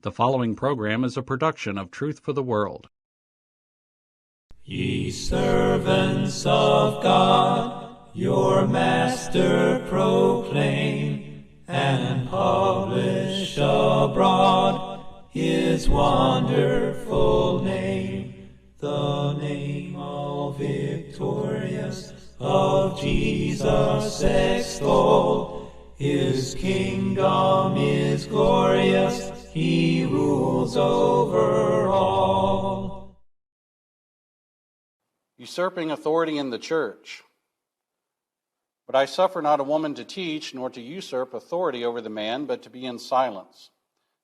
The following program is a production of Truth for the World. Ye servants of God, your Master proclaim, and publish abroad his wonderful name, the name all victorious of Jesus extol. His kingdom is glorious, he rules over all. Usurping authority in the church. But I suffer not a woman to teach, nor to usurp authority over the man, but to be in silence.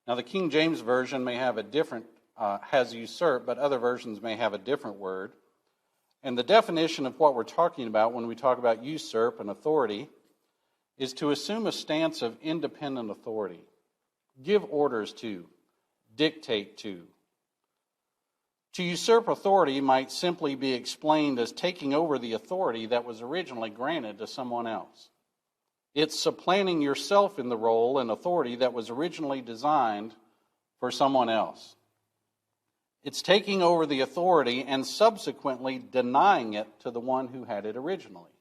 Now the King James Version may have a different, has usurp, but other versions may have a different word. And the definition of what we're talking about when we talk about usurp and authority is to assume a stance of independent authority, give orders to, dictate to. To usurp authority might simply be explained as taking over the authority that was originally granted to someone else. It's supplanting yourself in the role and authority that was originally designed for someone else. It's taking over the authority and subsequently denying it to the one who had it originally.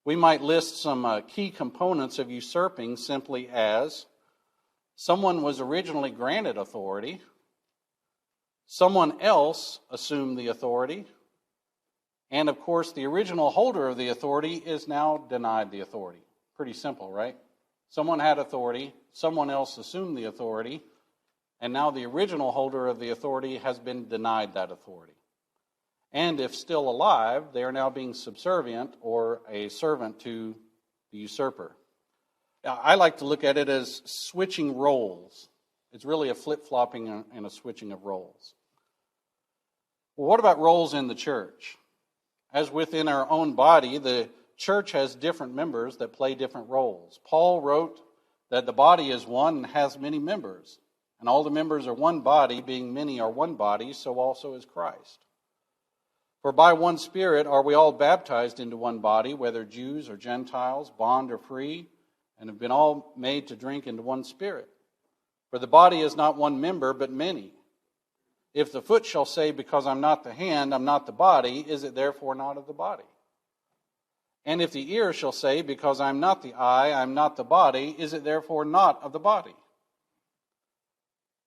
We might list some key components of usurping simply as someone was originally granted authority, someone else assumed the authority, and of course the original holder of the authority is now denied the authority. Pretty simple, right? Someone had authority, someone else assumed the authority, and now the original holder of the authority has been denied that authority. And if still alive, they are now being subservient or a servant to the usurper. Now, I like to look at it as switching roles. It's really a flip-flopping and a switching of roles. Well, what about roles in the church? As within our own body, the church has different members that play different roles. Paul wrote that the body is one and has many members, and all the members are one body, being many are one body, so also is Christ. For by one Spirit are we all baptized into one body, whether Jews or Gentiles, bond or free, and have been all made to drink into one Spirit. For the body is not one member, but many. If the foot shall say, because I'm not the hand, I'm not the body, is it therefore not of the body? And if the ear shall say, because I'm not the eye, I'm not the body, is it therefore not of the body?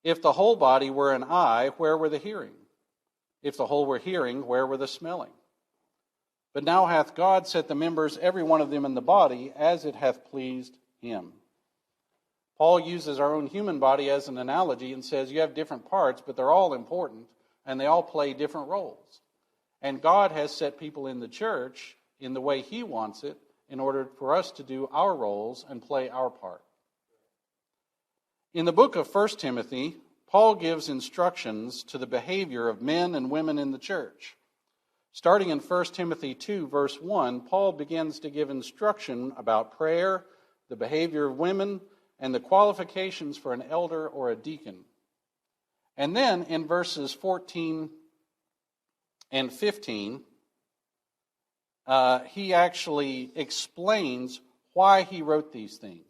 If the whole body were an eye, where were the hearing? If the whole were hearing, where were the smelling? But now hath God set the members, every one of them in the body, as it hath pleased him. Paul uses our own human body as an analogy and says you have different parts, but they're all important, and they all play different roles. And God has set people in the church in the way he wants it in order for us to do our roles and play our part. In the book of 1 Timothy, Paul gives instructions to the behavior of men and women in the church. Starting in 1 Timothy 2, verse 1, Paul begins to give instruction about prayer, the behavior of women, and the qualifications for an elder or a deacon. And then in verses 14 and 15, he actually explains why he wrote these things.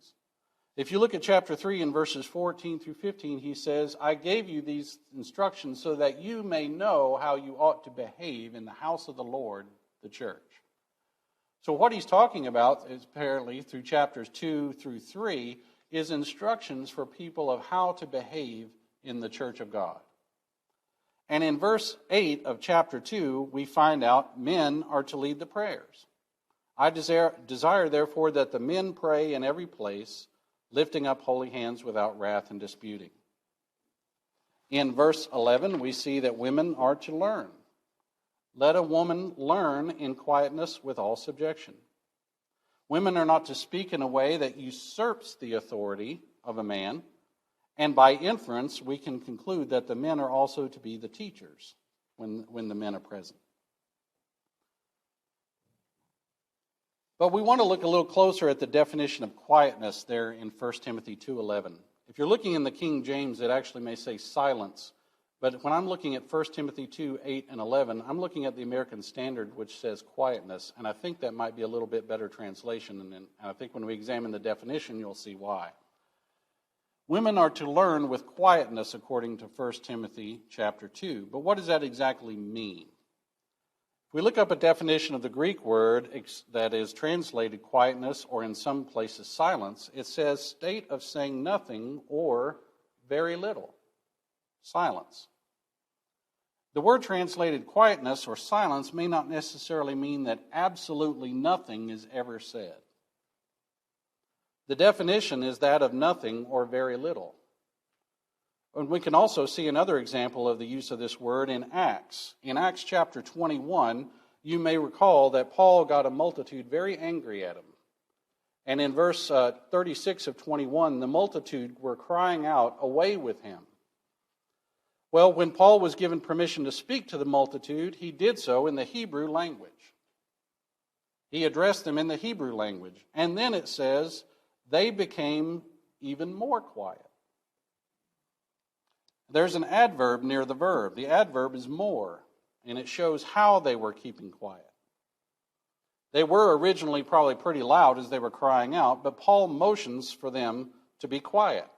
If you look at chapter 3 in verses 14 through 15, he says, I gave you these instructions so that you may know how you ought to behave in the house of the Lord, the church. So what he's talking about is apparently through chapters 2 through 3 is instructions for people of how to behave in the church of God. And in verse 8 of chapter 2, we find out men are to lead the prayers. I desire therefore that the men pray in every place, lifting up holy hands without wrath and disputing. In verse 11, we see that women are to learn. Let a woman learn in quietness with all subjection. Women are not to speak in a way that usurps the authority of a man, and by inference, we can conclude that the men are also to be the teachers when the men are present. But we want to look a little closer at the definition of quietness there in 1 Timothy 2:11. If you're looking in the King James, it actually may say silence. But when I'm looking at 1 Timothy 2:8 and 11, I'm looking at the American Standard, which says quietness. And I think that might be a little bit better translation. And I think when we examine the definition, you'll see why. Women are to learn with quietness according to 1 Timothy chapter 2. But what does that exactly mean? If we look up a definition of the Greek word that is translated quietness, or in some places silence, it says state of saying nothing or very little. Silence. The word translated quietness or silence may not necessarily mean that absolutely nothing is ever said. The definition is that of nothing or very little. And we can also see another example of the use of this word in Acts. In Acts chapter 21, you may recall that Paul got a multitude very angry at him. And in verse 36 of 21, the multitude were crying out, "Away with him." Well, when Paul was given permission to speak to the multitude, he did so in the Hebrew language. He addressed them in the Hebrew language. And then it says, they became even more quiet. There's an adverb near the verb. The adverb is more, and it shows how they were keeping quiet. They were originally probably pretty loud as they were crying out, but Paul motions for them to be quiet.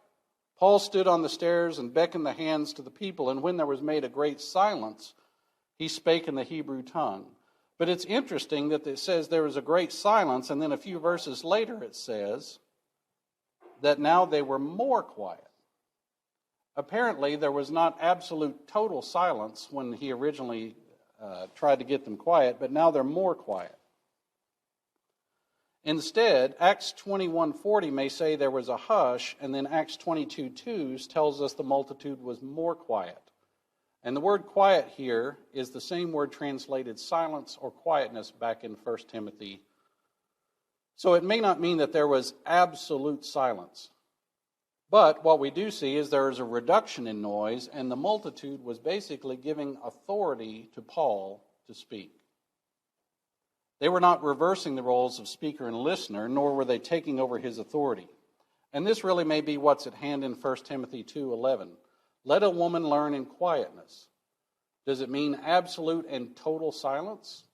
Paul stood on the stairs and beckoned the hands to the people, and when there was made a great silence, he spake in the Hebrew tongue. But it's interesting that it says there was a great silence, and then a few verses later it says that now they were more quiet. Apparently, there was not absolute total silence when he originally tried to get them quiet, but now they're more quiet. Instead, Acts 21:40 may say there was a hush, and then Acts 22:2 tells us the multitude was more quiet. And the word quiet here is the same word translated silence or quietness back in 1 Timothy. So it may not mean that there was absolute silence. But what we do see is there is a reduction in noise, and the multitude was basically giving authority to Paul to speak. They were not reversing the roles of speaker and listener, nor were they taking over his authority. And this really may be what's at hand in 1 Timothy 2:11. Let a woman learn in quietness. Does it mean absolute and total silence?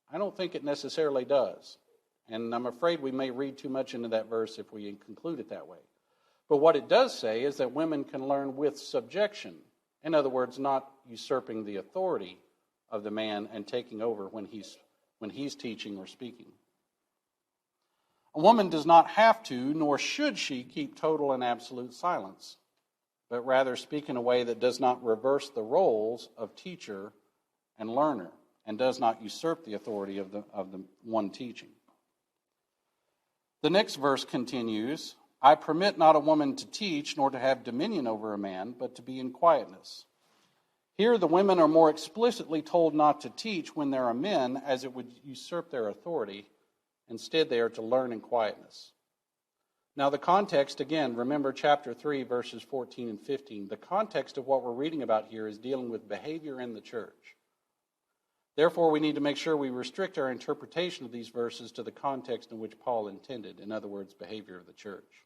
I don't think it necessarily does. And I'm afraid we may read too much into that verse if we conclude it that way. But what it does say is that women can learn with subjection. In other words, not usurping the authority of the man and taking over when he's teaching or speaking. A woman does not have to, nor should she, keep total and absolute silence, but rather speak in a way that does not reverse the roles of teacher and learner, and does not usurp the authority of the one teaching. The next verse continues, I permit not a woman to teach, nor to have dominion over a man, but to be in quietness. Here the women are more explicitly told not to teach when there are men, as it would usurp their authority. Instead, they are to learn in quietness. Now the context, again, remember chapter 3, verses 14 and 15. The context of what we're reading about here is dealing with behavior in the church. Therefore, we need to make sure we restrict our interpretation of these verses to the context in which Paul intended, in other words, behavior of the church.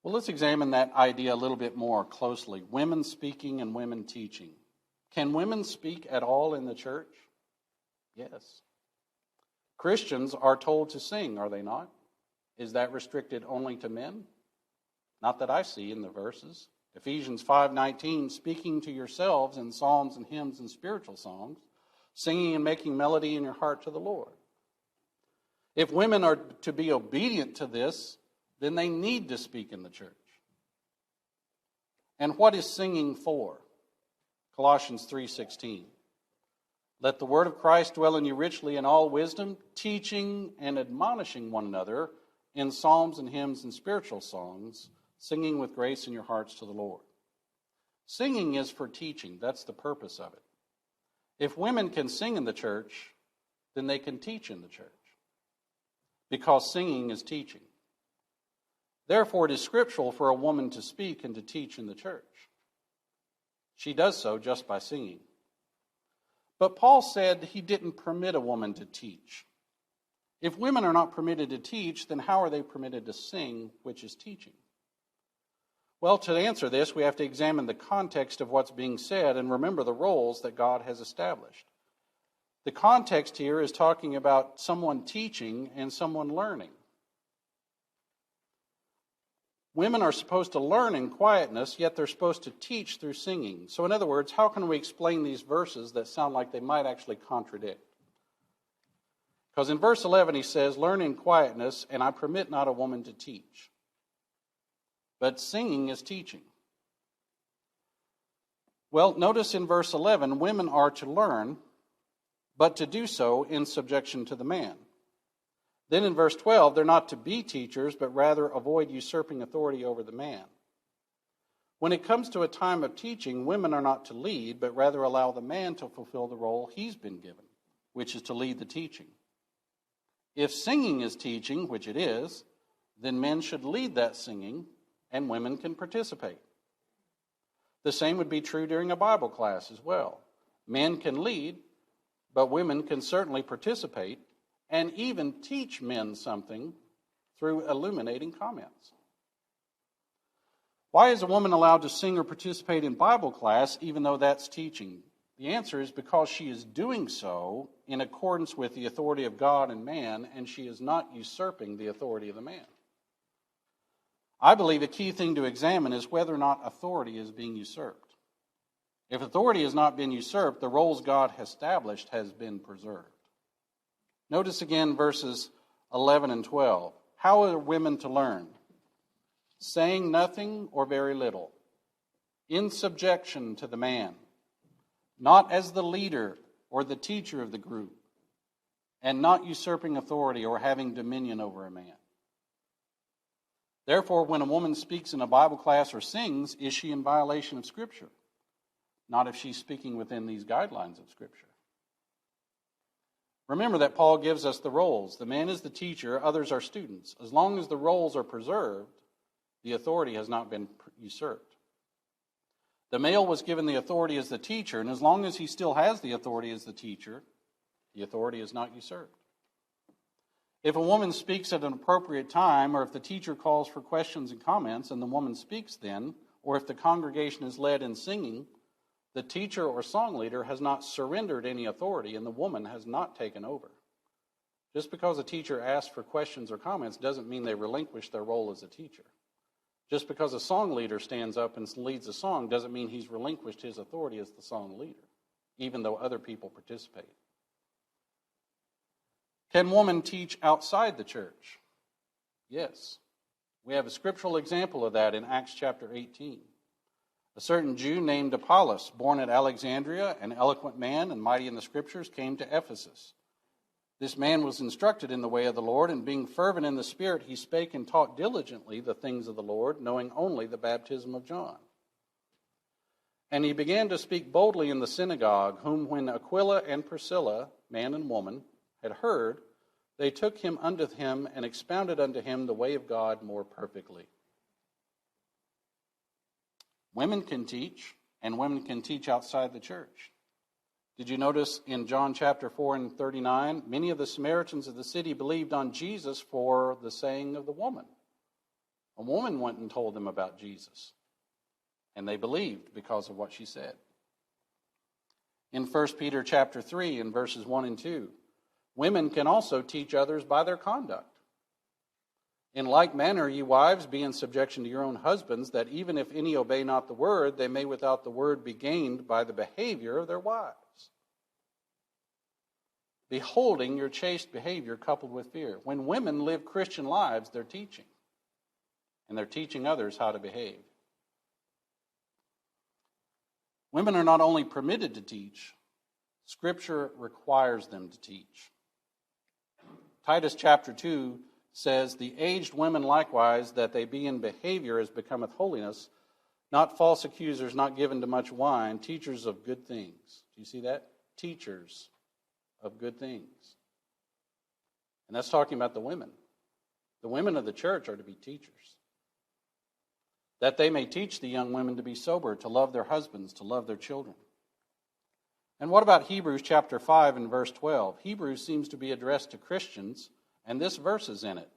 Well, let's examine that idea a little bit more closely. Women speaking and women teaching. Can women speak at all in the church? Yes. Christians are told to sing, are they not? Is that restricted only to men? Not that I see in the verses. Ephesians 5:19, speaking to yourselves in psalms and hymns and spiritual songs, singing and making melody in your heart to the Lord. If women are to be obedient to this, then they need to speak in the church. And what is singing for? Colossians 3:16. Let the word of Christ dwell in you richly in all wisdom, teaching and admonishing one another in psalms and hymns and spiritual songs, singing with grace in your hearts to the Lord. Singing is for teaching. That's the purpose of it. If women can sing in the church, then they can teach in the church, because singing is teaching. Therefore, it is scriptural for a woman to speak and to teach in the church. She does so just by singing. But Paul said he didn't permit a woman to teach. If women are not permitted to teach, then how are they permitted to sing, which is teaching? Well, to answer this, we have to examine the context of what's being said and remember the roles that God has established. The context here is talking about someone teaching and someone learning. Women are supposed to learn in quietness, yet they're supposed to teach through singing. So in other words, how can we explain these verses that sound like they might actually contradict? Because in verse 11 he says, learn in quietness, and I permit not a woman to teach. But singing is teaching. Well, notice in verse 11, women are to learn, but to do so in subjection to the man. Then in verse 12, they're not to be teachers, but rather avoid usurping authority over the man. When it comes to a time of teaching, women are not to lead, but rather allow the man to fulfill the role he's been given, which is to lead the teaching. If singing is teaching, which it is, then men should lead that singing, and women can participate. The same would be true during a Bible class as well. Men can lead, but women can certainly participate and even teach men something through illuminating comments. Why is a woman allowed to sing or participate in Bible class even though that's teaching? The answer is because she is doing so in accordance with the authority of God and man, and she is not usurping the authority of the man. I believe a key thing to examine is whether or not authority is being usurped. If authority has not been usurped, the roles God has established has been preserved. Notice again verses 11 and 12. How are women to learn? Saying nothing or very little, in subjection to the man, not as the leader or the teacher of the group, and not usurping authority or having dominion over a man. Therefore, when a woman speaks in a Bible class or sings, is she in violation of Scripture? Not if she's speaking within these guidelines of Scripture. Remember that Paul gives us the roles. The man is the teacher, others are students. As long as the roles are preserved, the authority has not been usurped. The male was given the authority as the teacher, and as long as he still has the authority as the teacher, the authority is not usurped. If a woman speaks at an appropriate time, or if the teacher calls for questions and comments and the woman speaks then, or if the congregation is led in singing, the teacher or song leader has not surrendered any authority and the woman has not taken over. Just because a teacher asks for questions or comments doesn't mean they relinquish their role as a teacher. Just because a song leader stands up and leads a song doesn't mean he's relinquished his authority as the song leader, even though other people participate. Can women teach outside the church? Yes. We have a scriptural example of that in Acts chapter 18. A certain Jew named Apollos, born at Alexandria, an eloquent man and mighty in the Scriptures, came to Ephesus. This man was instructed in the way of the Lord, and being fervent in the Spirit, he spake and taught diligently the things of the Lord, knowing only the baptism of John. And he began to speak boldly in the synagogue, whom when Aquila and Priscilla, man and woman, had heard, they took him unto him and expounded unto him the way of God more perfectly. Women can teach, and women can teach outside the church. Did you notice in John chapter 4 and 39, many of the Samaritans of the city believed on Jesus for the saying of the woman. A woman went and told them about Jesus, and they believed because of what she said. In 1 Peter chapter 3 and verses 1 and 2, women can also teach others by their conduct. In like manner, ye wives, be in subjection to your own husbands, that even if any obey not the word, they may without the word be gained by the behavior of their wives. Beholding your chaste behavior coupled with fear. When women live Christian lives, they're teaching. And they're teaching others how to behave. Women are not only permitted to teach, Scripture requires them to teach. Titus chapter 2 says, the aged women likewise, that they be in behavior as becometh holiness, not false accusers, not given to much wine, teachers of good things. Do you see that? Teachers of good things. And that's talking about the women. The women of the church are to be teachers. That they may teach the young women to be sober, to love their husbands, to love their children. And what about Hebrews chapter 5 and verse 12? Hebrews seems to be addressed to Christians, and this verse is in it.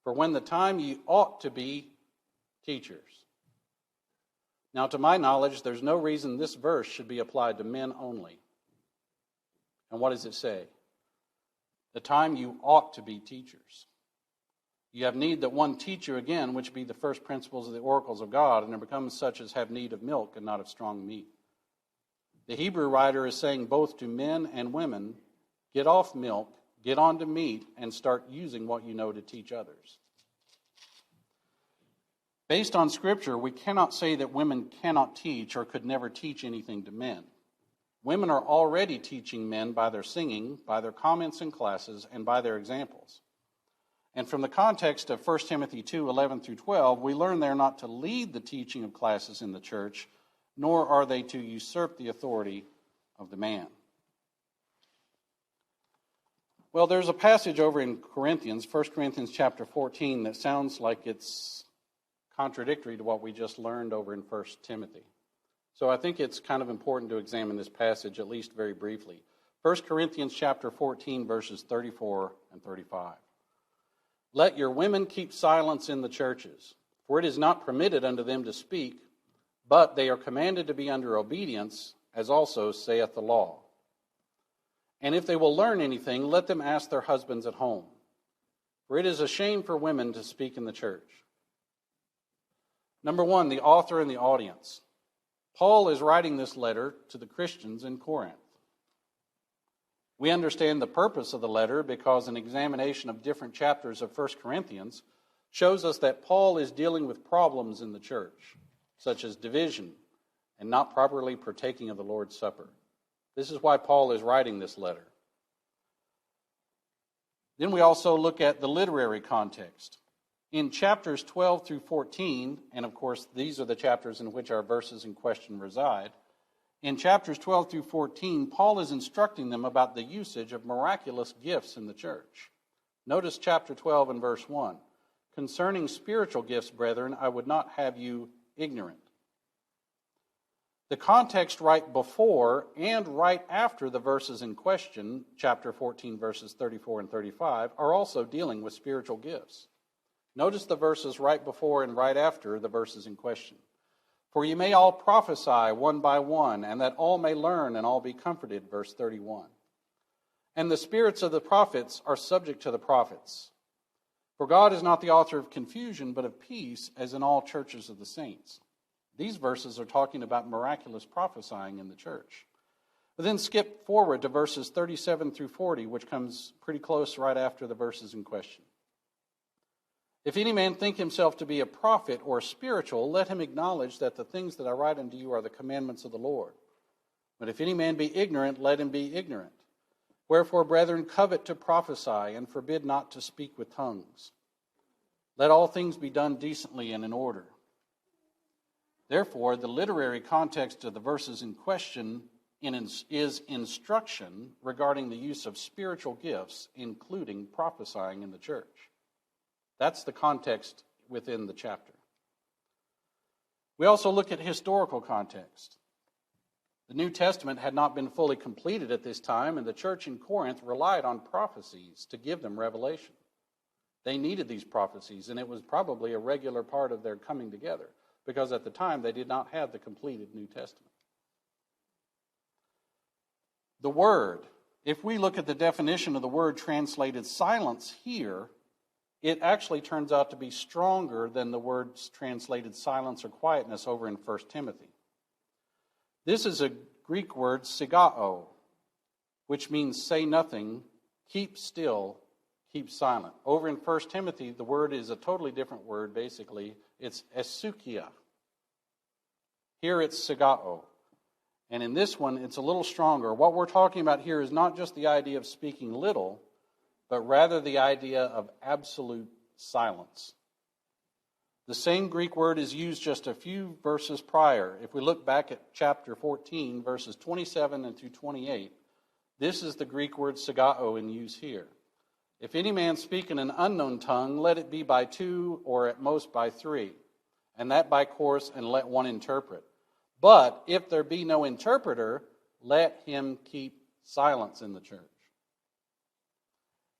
For when the time ye ought to be teachers. Now, to my knowledge, there's no reason this verse should be applied to men only. And what does it say? The time you ought to be teachers. You have need that one teach you again, which be the first principles of the oracles of God, and are become such as have need of milk and not of strong meat. The Hebrew writer is saying both to men and women, get off milk, get on to meat, and start using what you know to teach others. Based on Scripture, we cannot say that women cannot teach or could never teach anything to men. Women are already teaching men by their singing, by their comments in classes, and by their examples. And from the context of 1 Timothy 2:11 through 12, we learn they're not to lead the teaching of classes in the church, nor are they to usurp the authority of the man. Well, there's a passage over in Corinthians, 1 Corinthians chapter 14, that sounds like it's contradictory to what we just learned over in 1 Timothy. So I think it's kind of important to examine this passage, at least very briefly. 1 Corinthians chapter 14, verses 34 and 35. Let your women keep silence in the churches, for it is not permitted unto them to speak, but they are commanded to be under obedience, as also saith the law. And if they will learn anything, let them ask their husbands at home. For it is a shame for women to speak in the church. Number one, the author and the audience. Paul is writing this letter to the Christians in Corinth. We understand the purpose of the letter because an examination of different chapters of 1 Corinthians shows us that Paul is dealing with problems in the church, such as division and not properly partaking of the Lord's Supper. This is why Paul is writing this letter. Then we also look at the literary context. In chapters 12 through 14, and of course these are the chapters in which our verses in question reside, in chapters 12 through 14, Paul is instructing them about the usage of miraculous gifts in the church. Notice chapter 12 and verse 1. Concerning spiritual gifts, brethren, I would not have you ignorant. The context right before and right after the verses in question, chapter 14, verses 34 and 35, are also dealing with spiritual gifts. Notice the verses right before and right after the verses in question. For ye may all prophesy one by one, and that all may learn and all be comforted, verse 31. And the spirits of the prophets are subject to the prophets. For God is not the author of confusion, but of peace, as in all churches of the saints. These verses are talking about miraculous prophesying in the church. But then skip forward to verses 37 through 40, which comes pretty close right after the verses in question. If any man think himself to be a prophet or spiritual, let him acknowledge that the things that I write unto you are the commandments of the Lord. But if any man be ignorant, let him be ignorant. Wherefore, brethren, covet to prophesy, and forbid not to speak with tongues. Let all things be done decently and in order. Therefore, the literary context of the verses in question is instruction regarding the use of spiritual gifts, including prophesying in the church. That's the context within the chapter. We also look at historical context. The New Testament had not been fully completed at this time, and the church in Corinth relied on prophecies to give them revelation. They needed these prophecies, and it was probably a regular part of their coming together, because at the time they did not have the completed New Testament. The word, if we look at the definition of the word translated silence here, it actually turns out to be stronger than the words translated silence or quietness over in 1 Timothy. This is a Greek word, sigao, which means say nothing, keep still, keep silent. Over in 1 Timothy, the word is a totally different word, basically. It's esukia. Here it's sigao. And in this one, it's a little stronger. What we're talking about here is not just the idea of speaking little, but rather the idea of absolute silence. The same Greek word is used just a few verses prior. If we look back at chapter 14, verses 27 and through 28, this is the Greek word sigao in use here. If any man speak in an unknown tongue, let it be by two or at most by three, and that by course, and let one interpret. But if there be no interpreter, let him keep silence in the church.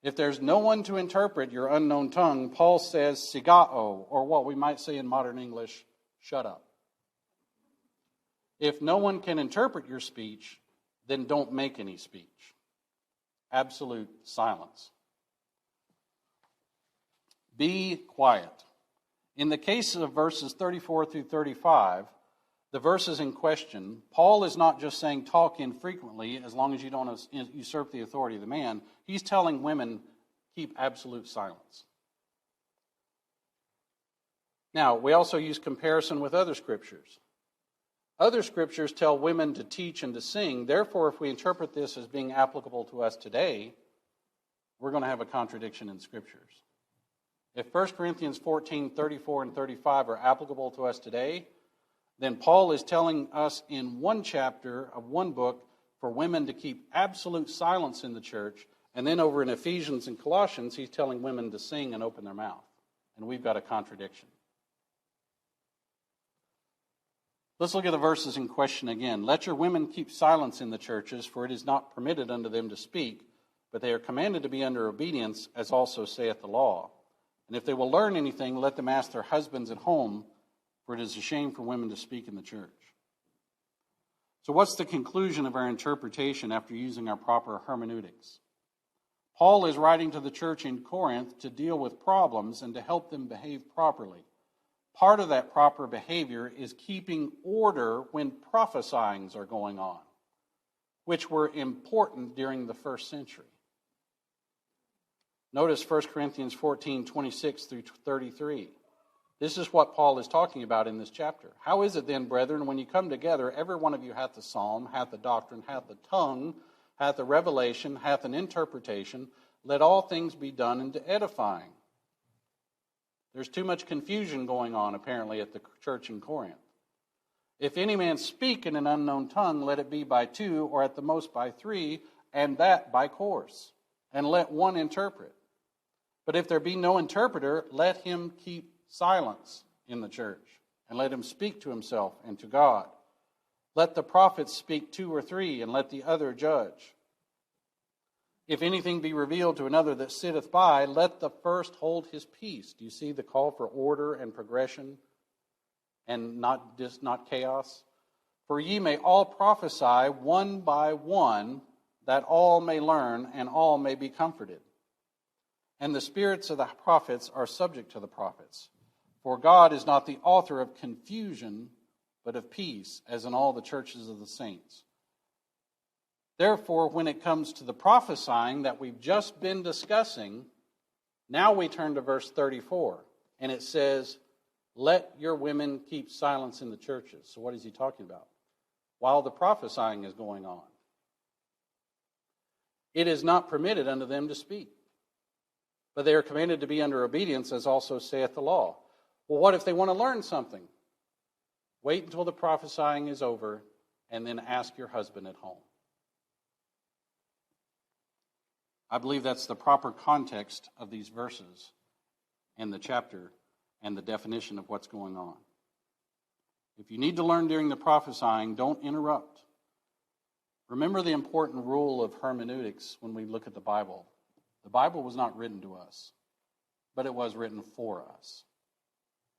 If there's no one to interpret your unknown tongue, Paul says sigao, or what we might say in modern English, shut up. If no one can interpret your speech, then don't make any speech. Absolute silence. Be quiet. In the case of verses 34 through 35, the verses in question, Paul is not just saying talk infrequently as long as you don't usurp the authority of the man. He's telling women, keep absolute silence. Now, we also use comparison with other scriptures. Other scriptures tell women to teach and to sing. Therefore, if we interpret this as being applicable to us today, we're going to have a contradiction in scriptures. If 1 Corinthians 14, 34, and 35 are applicable to us today, then Paul is telling us in one chapter of one book for women to keep absolute silence in the church, and then over in Ephesians and Colossians, he's telling women to sing and open their mouth. And we've got a contradiction. Let's look at the verses in question again. Let your women keep silence in the churches, for it is not permitted unto them to speak, but they are commanded to be under obedience, as also saith the law. And if they will learn anything, let them ask their husbands at home, for it is a shame for women to speak in the church. So what's the conclusion of our interpretation after using our proper hermeneutics? Paul is writing to the church in Corinth to deal with problems and to help them behave properly. Part of that proper behavior is keeping order when prophesyings are going on, which were important during the first century. Notice 1 Corinthians 14, 26 through 33. This is what Paul is talking about in this chapter. How is it then, brethren, when you come together, every one of you hath a psalm, hath a doctrine, hath a tongue, hath a revelation, hath an interpretation? Let all things be done unto edifying. There's too much confusion going on, apparently, at the church in Corinth. If any man speak in an unknown tongue, let it be by two, or at the most by three, and that by course. And let one interpret. But if there be no interpreter, let him keep silence in the church, and let him speak to himself and to God. Let the prophets speak 2 or 3, and let the other judge. If anything be revealed to another that sitteth by, let the first hold his peace. Do you see the call for order and progression and not chaos? For ye may all prophesy one by one, that all may learn and all may be comforted. And the spirits of the prophets are subject to the prophets. For God is not the author of confusion, but of peace, as in all the churches of the saints. Therefore, when it comes to the prophesying that we've just been discussing, now we turn to verse 34, and it says, let your women keep silence in the churches. So what is he talking about? While the prophesying is going on. It is not permitted unto them to speak, but they are commanded to be under obedience, as also saith the law. Well, what if they want to learn something? Wait until the prophesying is over, and then ask your husband at home. I believe that's the proper context of these verses and the chapter and the definition of what's going on. If you need to learn during the prophesying, don't interrupt. Remember the important rule of hermeneutics when we look at the Bible. The Bible was not written to us, but it was written for us.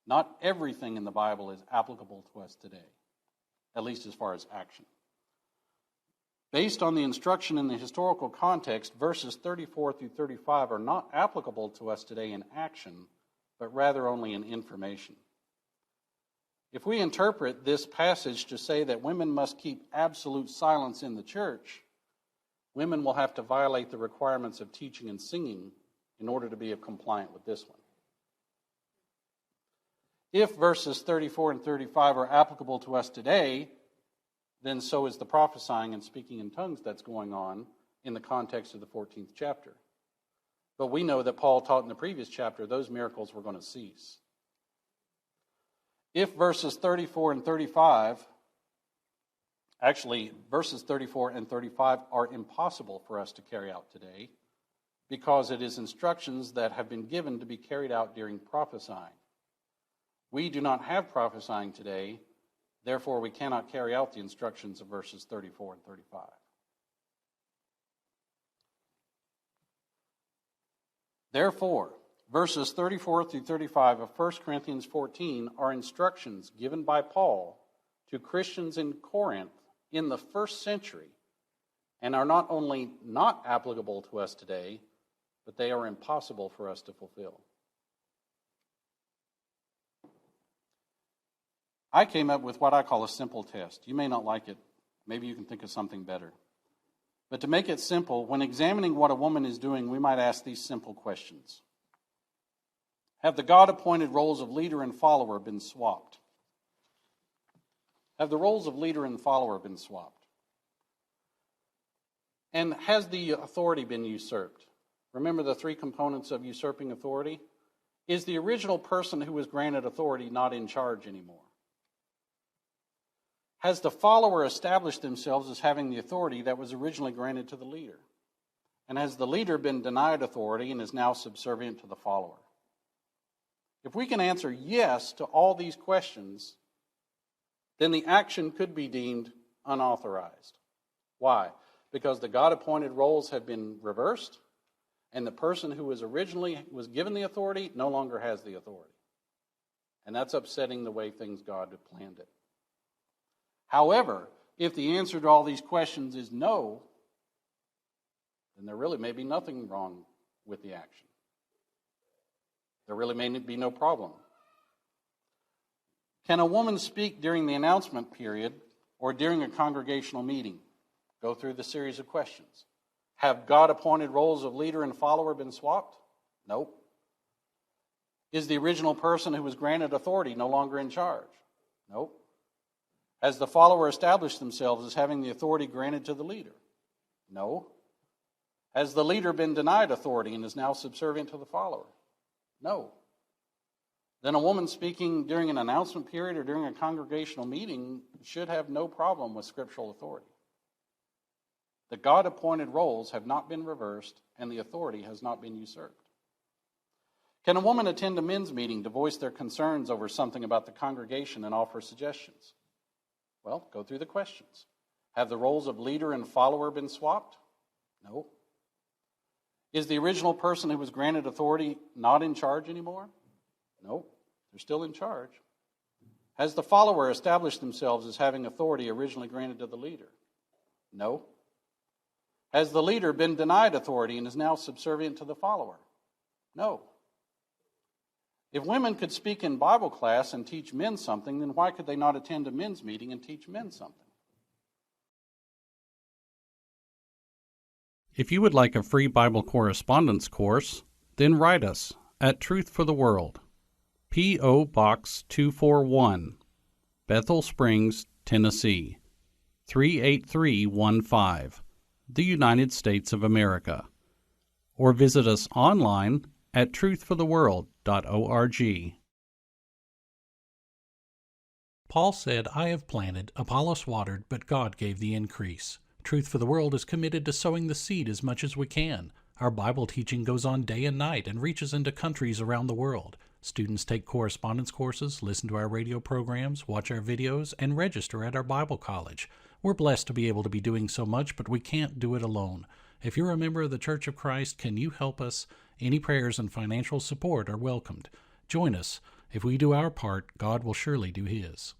Not everything in the Bible is applicable to us today, at least as far as action. Based on the instruction in the historical context, verses 34 through 35 are not applicable to us today in action, but rather only in information. If we interpret this passage to say that women must keep absolute silence in the church, women will have to violate the requirements of teaching and singing in order to be compliant with this one. If verses 34 and 35 are applicable to us today, then so is the prophesying and speaking in tongues that's going on in the context of the 14th chapter. But we know that Paul taught in the previous chapter those miracles were going to cease. If verses 34 and 35, actually verses 34 and 35 are impossible for us to carry out today because it is instructions that have been given to be carried out during prophesying. We do not have prophesying today. Therefore, we cannot carry out the instructions of verses 34 and 35. Therefore, verses 34 through 35 of 1 Corinthians 14 are instructions given by Paul to Christians in Corinth in the first century and are not only not applicable to us today, but they are impossible for us to fulfill. I came up with what I call a simple test. You may not like it. Maybe you can think of something better. But to make it simple, when examining what a woman is doing, we might ask these simple questions. Have the God-appointed roles of leader and follower been swapped? Have the roles of leader and follower been swapped? And has the authority been usurped? Remember the three components of usurping authority? Is the original person who was granted authority not in charge anymore? Has the follower established themselves as having the authority that was originally granted to the leader? And has the leader been denied authority and is now subservient to the follower? If we can answer yes to all these questions, then the action could be deemed unauthorized. Why? Because the God-appointed roles have been reversed, and the person who was originally given the authority no longer has the authority. And that's upsetting the way God had planned it. However, if the answer to all these questions is no, then there really may be nothing wrong with the action. There really may be no problem. Can a woman speak during the announcement period or during a congregational meeting? Go through the series of questions. Have God-appointed roles of leader and follower been swapped? Nope. Is the original person who was granted authority no longer in charge? Nope. Has the follower established themselves as having the authority granted to the leader? No. Has the leader been denied authority and is now subservient to the follower? No. Then a woman speaking during an announcement period or during a congregational meeting should have no problem with scriptural authority. The God-appointed roles have not been reversed and the authority has not been usurped. Can a woman attend a men's meeting to voice their concerns over something about the congregation and offer suggestions? Well, go through the questions. Have the roles of leader and follower been swapped? No. Is the original person who was granted authority not in charge anymore? No, they're still in charge. Has the follower established themselves as having authority originally granted to the leader? No. Has the leader been denied authority and is now subservient to the follower? No. If women could speak in Bible class and teach men something, then why could they not attend a men's meeting and teach men something? If you would like a free Bible correspondence course, then write us at Truth for the World, P.O. Box 241, Bethel Springs, Tennessee, 38315, the United States of America, or visit us online at truthfortheworld.org. Paul said, I have planted, Apollos watered, but God gave the increase. Truth for the World is committed to sowing the seed as much as we can. Our Bible teaching goes on day and night and reaches into countries around the world. Students take correspondence courses, listen to our radio programs, watch our videos, and register at our Bible college. We're blessed to be able to be doing so much, but we can't do it alone. If you're a member of the Church of Christ, can you help us? Any prayers and financial support are welcomed. Join us. If we do our part, God will surely do His.